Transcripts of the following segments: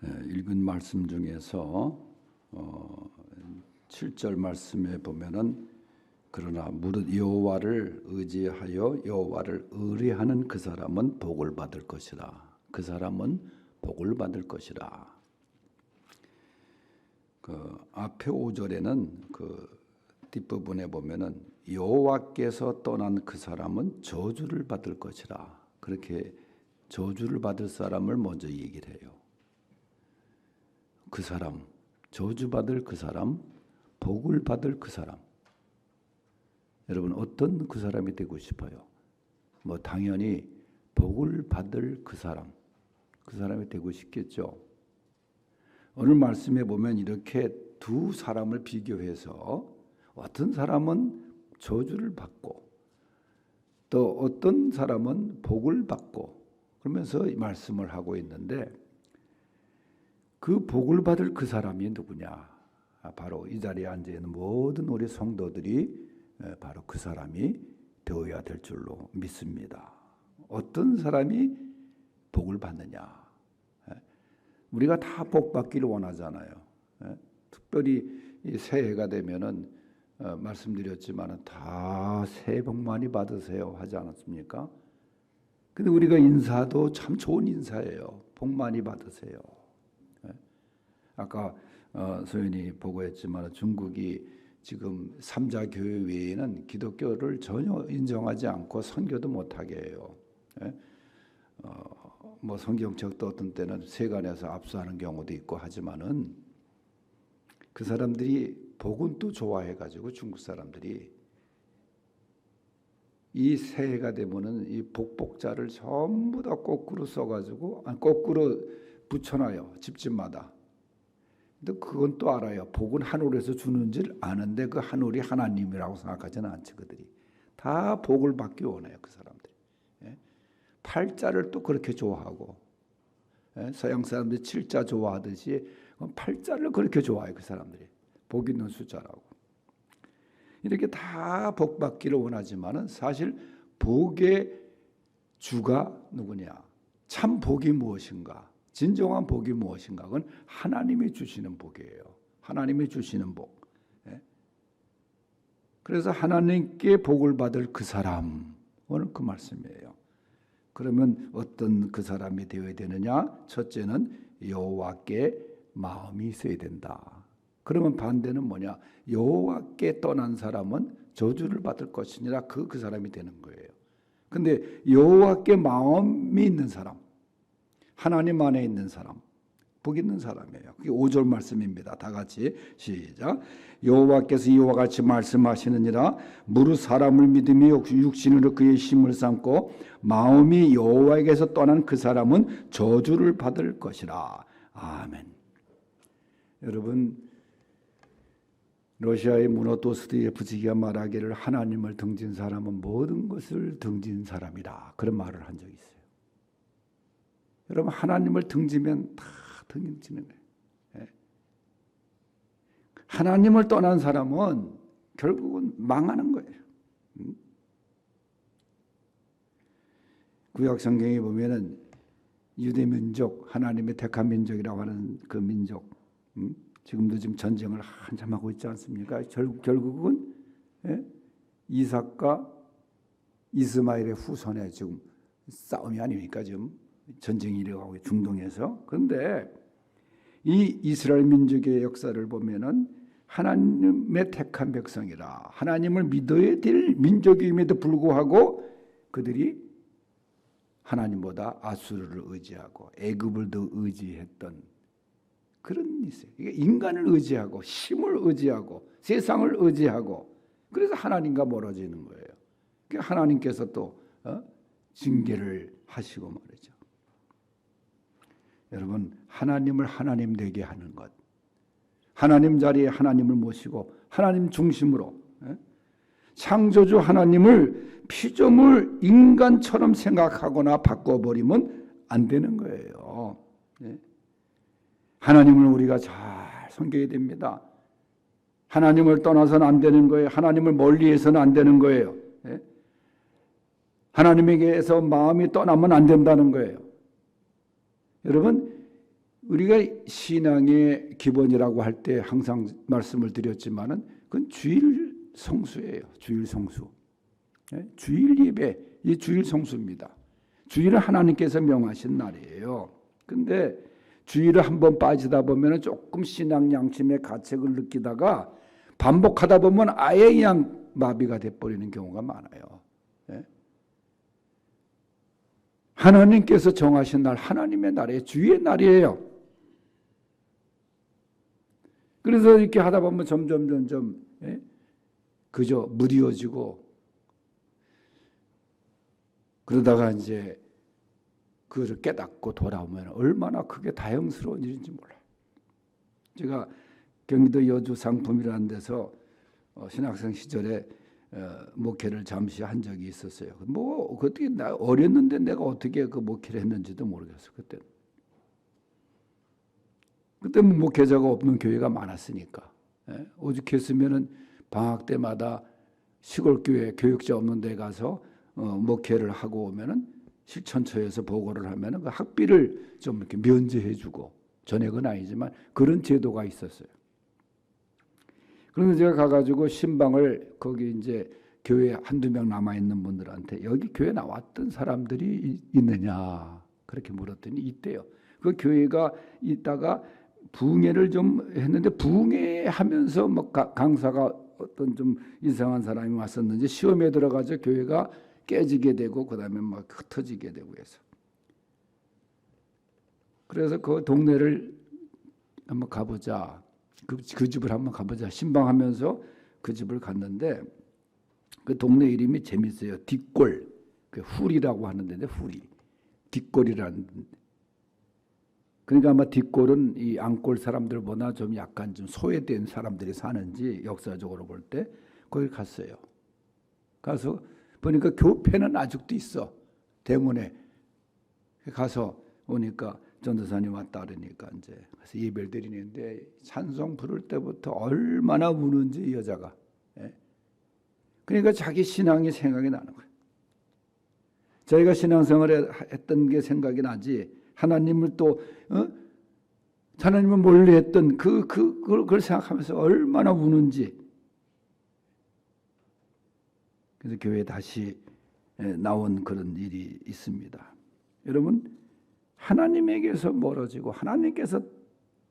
읽은 말씀 중에서 7절 말씀에 보면은 그러나 무릇 여호와를 의지하여 여호와를 의뢰하는 그 사람은 복을 받을 것이라. 그 사람은 복을 받을 것이라. 그 앞에 5절에는 그 뒷부분에 보면은 여호와께서 떠난 그 사람은 저주를 받을 것이라. 그렇게 저주를 받을 사람을 먼저 얘기를 해요. 그 사람, 저주받을 그 사람, 복을 받을 그 사람. 여러분 어떤 그 사람이 되고 싶어요? 뭐 당연히 복을 받을 그 사람이 되고 싶겠죠. 오늘 말씀에 보면 이렇게 두 사람을 비교해서 어떤 사람은 저주를 받고 또 어떤 사람은 복을 받고 그러면서 이 말씀을 하고 있는데 그 복을 받을 그 사람이 누구냐? 바로 이 자리에 앉아 있는 모든 우리 성도들이 바로 그 사람이 되어야 될 줄로 믿습니다. 어떤 사람이 복을 받느냐? 우리가 다 복 받기를 원하잖아요. 특별히 새해가 되면은 말씀드렸지만 다 새해 복 많이 받으세요 하지 않았습니까? 근데 우리가 인사도 참 좋은 인사예요. 복 많이 받으세요. 아까 소연이 보고했지만 중국이 지금 3자 교회 외에는 기독교를 전혀 인정하지 않고 선교도 못하게 해요. 뭐 성경책도 어떤 때는 세간에서 압수하는 경우도 있고 하지만은 그 사람들이 복은 또 좋아해가지고 중국 사람들이 이 새해가 되면은 이 복복자를 전부 다 거꾸로 써가지고 거꾸로 붙여놔요. 집집마다. 근데 그건 또 알아요. 복은 하늘에서 주는 줄 아는데 그 하늘이 하나님이라고 생각하지는 않지 그들이. 다 복을 받기 원해요 그 사람들이. 팔자를 또 그렇게 좋아하고 서양 사람들이 7자 좋아하듯이 팔자를 그렇게 좋아해요 그 사람들이. 복 있는 숫자라고. 이렇게 다 복 받기를 원하지만은 사실 복의 주가 누구냐? 참 복이 무엇인가? 진정한 복이 무엇인가? 그건 하나님이 주시는 복이에요. 하나님이 주시는 복. 그래서 하나님께 복을 받을 그 사람, 오늘 그 말씀이에요. 그러면 어떤 그 사람이 되어야 되느냐? 첫째는 여호와께 마음이 있어야 된다. 그러면 반대는 뭐냐? 여호와께 떠난 사람은 저주를 받을 것이니라 그 사람이 되는 거예요. 근데 여호와께 마음이 있는 사람, 하나님 안에 있는 사람, 복 있는 사람이에요. 그게 5절 말씀입니다. 다 같이 시작. 여호와께서 이와 같이 말씀하시느니라 무릇 사람을 믿으며 육신으로 그의 힘을 삼고 마음이 여호와에게서 떠난 그 사람은 저주를 받을 것이라. 아멘. 여러분 러시아의 무노도스토옙스키가 말하기를 하나님을 등진 사람은 모든 것을 등진 사람이다. 그런 말을 한 적이 있어요. 여러분 하나님을 등지면 다 등지는 거예요. 하나님을 떠난 사람은 결국은 망하는 거예요. 구약 성경에 보면은 유대 민족, 하나님의 택한 민족이라고 하는 그 민족, 지금도 지금 전쟁을 한참 하고 있지 않습니까? 결국은 이삭과 이스마엘의 후손의 지금 싸움이 아닙니까? 지금 전쟁이 일어나고 중동에서. 그런데 이 이스라엘 민족의 역사를 보면은 하나님의 택한 백성이라 하나님을 믿어야 될 민족임에도 불구하고 그들이 하나님보다 아수르를 의지하고 애굽을 더 의지했던 그런 있어요. 인간을 의지하고 힘을 의지하고 세상을 의지하고 그래서 하나님과 멀어지는 거예요. 하나님께서 또 징계를 하시고 말이죠. 여러분 하나님을 하나님 되게 하는 것, 하나님 자리에 하나님을 모시고 하나님 중심으로 창조주 하나님을 피조물 인간처럼 생각하거나 바꿔버리면 안 되는 거예요. 하나님을 우리가 잘 섬겨야 됩니다. 하나님을 떠나서는 안 되는 거예요. 하나님을 멀리해서는 안 되는 거예요. 하나님에게서 마음이 떠나면 안 된다는 거예요. 여러분 우리가 신앙의 기본이라고 할 때 항상 말씀을 드렸지만은 그건 주일 성수예요. 주일 성수. 주일 예배, 이 주일 성수입니다. 주일은 하나님께서 명하신 날이에요. 근데 주일을 한번 빠지다 보면 조금 신앙 양심의 가책을 느끼다가 반복하다 보면 아예 그냥 마비가 돼버리는 경우가 많아요. 하나님께서 정하신 날, 하나님의 날이에요. 주의 날이에요. 그래서 이렇게 하다 보면 점점 그저 무뎌지고 그러다가 이제 그것을 깨닫고 돌아오면 얼마나 그게 다행스러운 일인지 몰라요. 제가 경기도 여주 상품이라는 데서 신학생 시절에 목회를 잠시 한 적이 있었어요. 뭐 그때 나 어렸는데 내가 어떻게 그 목회를 했는지도 모르겠어. 그때 뭐 목회자가 없는 교회가 많았으니까 오죽했으면은 방학 때마다 시골 교회 교육자 없는 데 가서 목회를 하고 오면은 실천처에서 보고를 하면은 그 학비를 좀 이렇게 면제해주고 전액은 아니지만 그런 제도가 있었어요. 그래서 제가 가가지고 신방을 거기 이제 교회 한두 명 남아 있는 분들한테 여기 교회 나왔던 사람들이 있느냐 그렇게 물었더니 있대요. 그 교회가 있다가 부흥회를 좀 했는데 부흥회하면서 뭐 강사가 어떤 좀 이상한 사람이 왔었는지 시험에 들어가서 교회가 깨지게 되고 그다음에 막 흩어지게 되고 해서 그래서 그 동네를 한번 가보자. 그 집을 한번 가보자. 신방하면서 그 집을 갔는데 그 동네 이름이 재밌어요. 뒷골, 그 훌이라고 하는 데인데 훌이 뒷골이라는. 그러니까 아마 뒷골은 이 안골 사람들보다 좀 약간 좀 소외된 사람들이 사는지 역사적으로 볼 때 거기 갔어요. 가서 보니까 교회는 아직도 있어. 대문에 가서 오니까 전도사님 왔다 그러니까 이제 가서 예배를 드리는데 찬송 부를 때부터 얼마나 우는지 이 여자가. 그러니까 자기 신앙이 생각이 나는 거예요. 자기가 신앙생활을 했던 게 생각이 나지. 하나님을 또 하나님을 몰래 했던 그걸 생각하면서 얼마나 우는지. 그래서 교회에 다시 나온 그런 일이 있습니다. 여러분 하나님에게서 멀어지고 하나님께서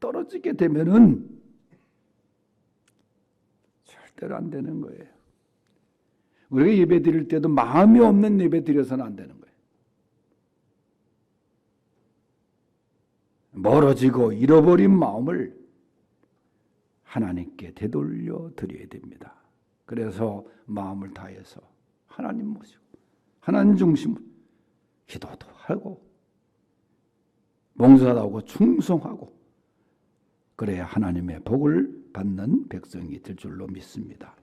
떨어지게 되면은 절대로 안 되는 거예요. 우리가 예배 드릴 때도 마음이 없는 예배 드려서는 안 되는 거예요. 멀어지고 잃어버린 마음을 하나님께 되돌려 드려야 됩니다. 그래서 마음을 다해서 하나님 모시고 하나님 중심으로 기도도 하고 봉사도 하고 충성하고 그래야 하나님의 복을 받는 백성이 될 줄로 믿습니다.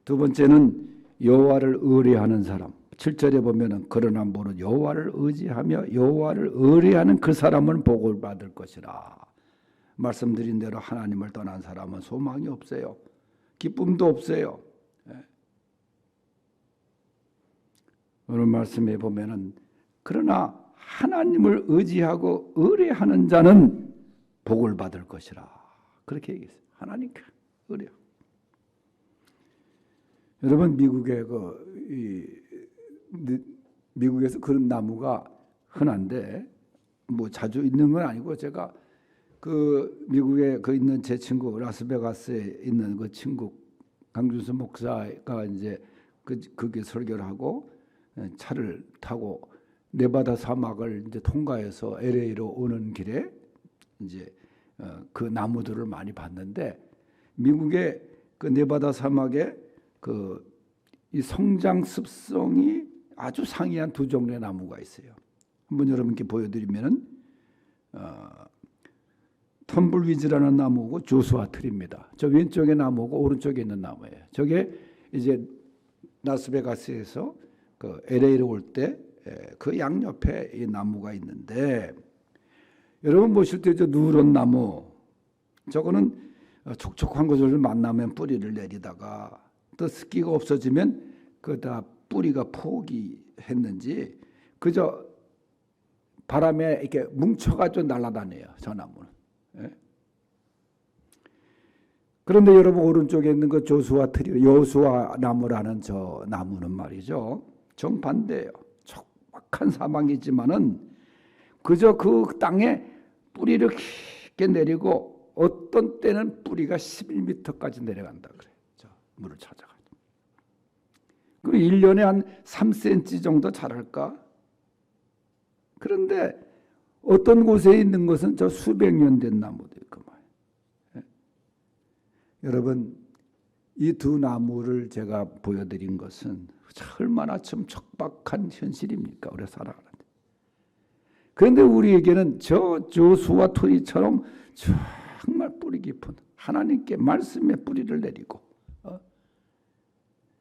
두 번째는 여호와를 의뢰하는 사람. 7절에 보면은 그러나 무릇 여호와를 의지하며 여호와를 의뢰하는 그 사람은 복을 받을 것이라. 말씀드린 대로 하나님을 떠난 사람은 소망이 없어요. 기쁨도 없어요. 오늘 말씀에 보면은 그러나 하나님을 의지하고 의뢰하는 자는 복을 받을 것이라. 그렇게 얘기했어요. 하나님께 의뢰. 여러분 미국에서 그런 나무가 흔한데 뭐 자주 있는 건 아니고 제가 그 미국에 그 있는 제 친구 라스베가스에 있는 그 친구 강준수 목사가 이제 그게 설교를 하고 차를 타고 네바다 사막을 이제 통과해서 LA로 오는 길에 이제 그 나무들을 많이 봤는데 미국의 그 네바다 사막에 그 이 성장 습성이 아주 상이한 두 종류의 나무가 있어요. 한번 여러분께 보여드리면은 텀블위즈라는 나무고 조수아 트리입니다. 저 왼쪽에 나무고 오른쪽에 있는 나무예요. 저게 이제 라스베가스에서 그 LA로 올 때 그 양옆에 이 나무가 있는데 여러분 보실 때 저 누런 나무 저거는 촉촉한 것을 만나면 뿌리를 내리다가 또 습기가 없어지면 그다 뿌리가 포기했는지 그저 바람에 이렇게 뭉쳐가지고 날아다녀요. 저 나무는. 예? 그런데 여러분 오른쪽에 있는 그 여수와 나무라는 저 나무는 말이죠. 정반대예요. 촉박한 사방이지만은 그저 그 땅에 뿌리를 깊게 내리고 어떤 때는 뿌리가 11m까지 내려간다 그래요. 물을 찾아가지고. 그 1년에 한 3cm 정도 자랄까? 그런데 어떤 곳에 있는 것은 저 수백 년 된 나무도 있고 말이에요. 여러분 이 두 나무를 제가 보여드린 것은 얼마나 좀 척박한 현실입니까? 우리가 살아가는데. 그런데 우리에게는 저 조수와 토리처럼 정말 뿌리 깊은 하나님께 말씀의 뿌리를 내리고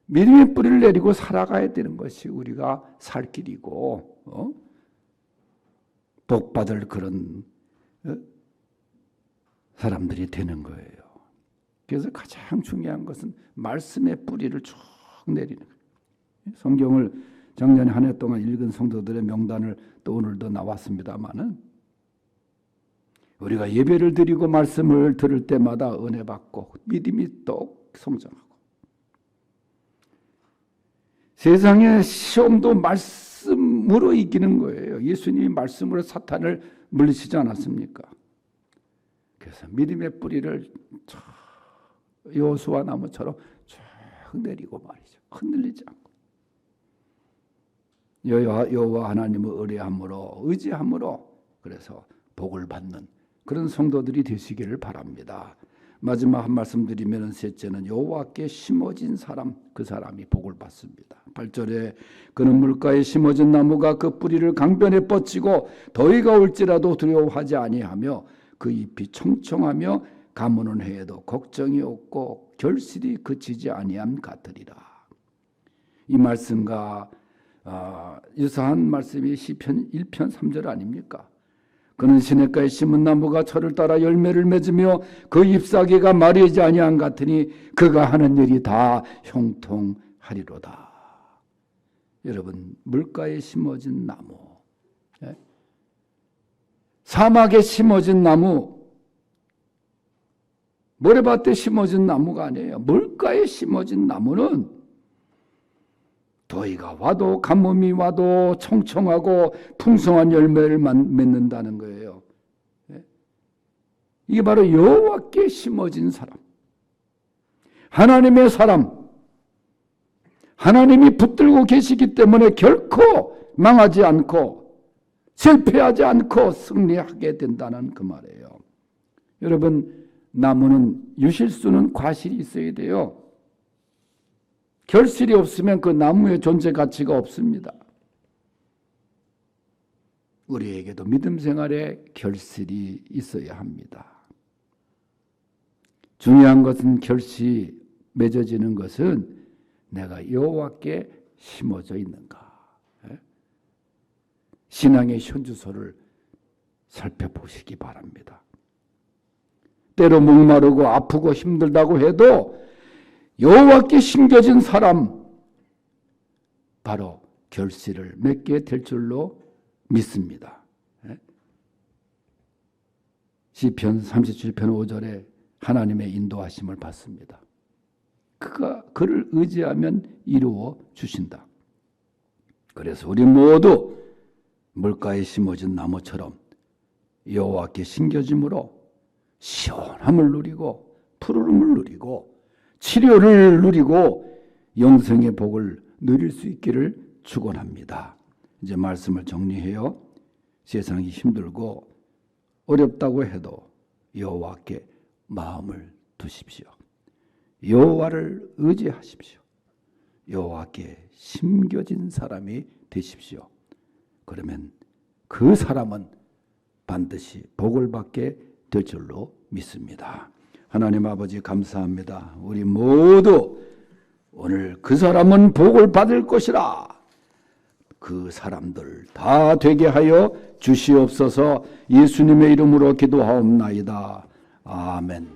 믿음의 뿌리를 내리고 살아가야 되는 것이 우리가 살 길이고 복받을 그런 사람들이 되는 거예요. 그래서 가장 중요한 것은 말씀의 뿌리를 쭉 내리는 거예요. 성경을 작년에 한 해 동안 읽은 성도들의 명단을 또 오늘도 나왔습니다마는 우리가 예배를 드리고 말씀을 들을 때마다 은혜 받고 믿음이 또 성장하고 세상의 시험도 말씀으로 이기는 거예요. 예수님이 말씀으로 사탄을 물리치지 않았습니까? 그래서 믿음의 뿌리를 여호수아 나무처럼 쭉 내리고 말이죠. 흔들리지 않고 여호와 하나님을 의지함으로 그래서 복을 받는 그런 성도들이 되시기를 바랍니다. 마지막 한 말씀 드리면 셋째는 여호와께 심어진 사람, 그 사람이 복을 받습니다. 8절에 그는 물가에 심어진 나무가 그 뿌리를 강변에 뻗치고 더위가 올지라도 두려워하지 아니하며 그 잎이 청청하며 가무는 해에도 걱정이 없고 결실이 그치지 아니함 같으리라. 이 말씀과 유사한 말씀이 시편 1편 3절 아닙니까? 그는 시냇가에 심은 나무가 철을 따라 열매를 맺으며 그 잎사귀가 마르지 아니한 같으니 그가 하는 일이 다 형통하리로다. 여러분 물가에 심어진 나무, 사막에 심어진 나무, 모래밭에 심어진 나무가 아니에요. 물가에 심어진 나무는 더위가 와도 가뭄이 와도 청청하고 풍성한 열매를 맺는다는 거예요. 이게 바로 여호와께 심어진 사람, 하나님의 사람, 하나님이 붙들고 계시기 때문에 결코 망하지 않고 실패하지 않고 승리하게 된다는 그 말이에요. 여러분 나무는 유실수는 과실이 있어야 돼요. 결실이 없으면 그 나무의 존재 가치가 없습니다. 우리에게도 믿음 생활에 결실이 있어야 합니다. 중요한 것은 결실이 맺어지는 것은 내가 여호와께 심어져 있는가. 신앙의 현주소를 살펴보시기 바랍니다. 때로 목마르고 아프고 힘들다고 해도 여호와께 심겨진 사람 바로 결실을 맺게 될 줄로 믿습니다. 시편 37편 5절에 하나님의 인도하심을 받습니다. 그를 의지하면 이루어 주신다. 그래서 우리 모두 물가에 심어진 나무처럼 여호와께 심겨짐으로 시원함을 누리고 푸르름을 누리고 치료를 누리고 영생의 복을 누릴 수 있기를 축원합니다. 이제 말씀을 정리해요. 세상이 힘들고 어렵다고 해도 여호와께 마음을 두십시오. 여호와를 의지하십시오. 여호와께 심겨진 사람이 되십시오. 그러면 그 사람은 반드시 복을 받게 될 줄로 믿습니다. 하나님 아버지 감사합니다. 우리 모두 오늘 그 사람은 복을 받을 것이라 그 사람들 다 되게 하여 주시옵소서. 예수님의 이름으로 기도하옵나이다. 아멘.